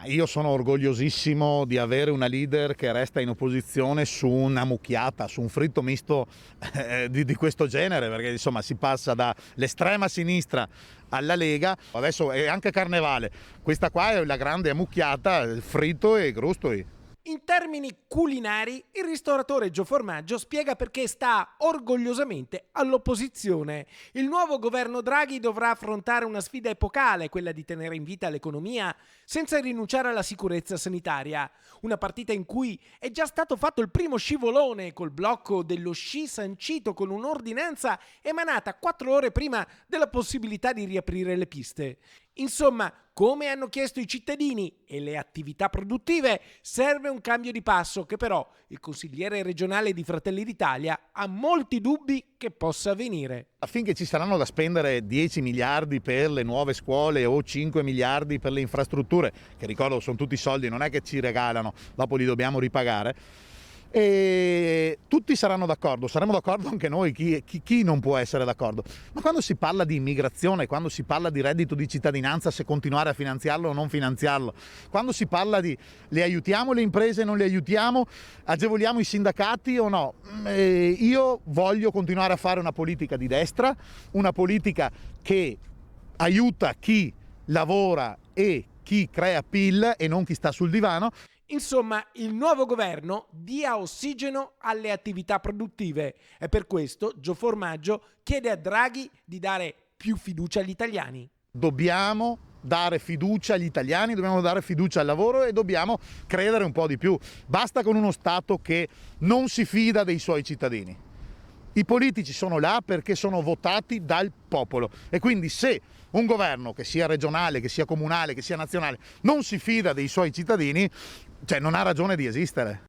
Io sono orgogliosissimo di avere una leader che resta in opposizione su una mucchiata, su un fritto misto di questo genere, perché insomma si passa dall'estrema sinistra alla Lega, adesso è anche carnevale, questa qua è la grande ammucchiata, fritto e crostoli. In termini culinari, il ristoratore Gio Formaggio spiega perché sta orgogliosamente all'opposizione. Il nuovo governo Draghi dovrà affrontare una sfida epocale, quella di tenere in vita l'economia senza rinunciare alla sicurezza sanitaria. Una partita in cui è già stato fatto il primo scivolone col blocco dello sci sancito con un'ordinanza emanata 4 ore prima della possibilità di riaprire le piste. Insomma, come hanno chiesto i cittadini e le attività produttive, serve un cambio di passo che però il consigliere regionale di Fratelli d'Italia ha molti dubbi che possa avvenire. Affinché ci saranno da spendere 10 miliardi per le nuove scuole o 5 miliardi per le infrastrutture, che ricordo sono tutti soldi, non è che ci regalano, dopo li dobbiamo ripagare, e tutti saranno d'accordo, saremo d'accordo anche noi, chi non può essere d'accordo. Ma quando si parla di immigrazione, quando si parla di reddito di cittadinanza, se continuare a finanziarlo o non finanziarlo, quando si parla di le aiutiamo le imprese, non le aiutiamo, agevoliamo i sindacati o no, io voglio continuare a fare una politica di destra, una politica che aiuta chi lavora e chi crea PIL e non chi sta sul divano. Insomma, il nuovo governo dia ossigeno alle attività produttive e per questo Gio Formaggio chiede a Draghi di dare più fiducia agli italiani. Dobbiamo dare fiducia agli italiani, dobbiamo dare fiducia al lavoro e dobbiamo credere un po' di più. Basta con uno Stato che non si fida dei suoi cittadini. I politici sono là perché sono votati dal popolo e quindi se un governo, che sia regionale, che sia comunale, che sia nazionale, non si fida dei suoi cittadini, cioè non ha ragione di esistere.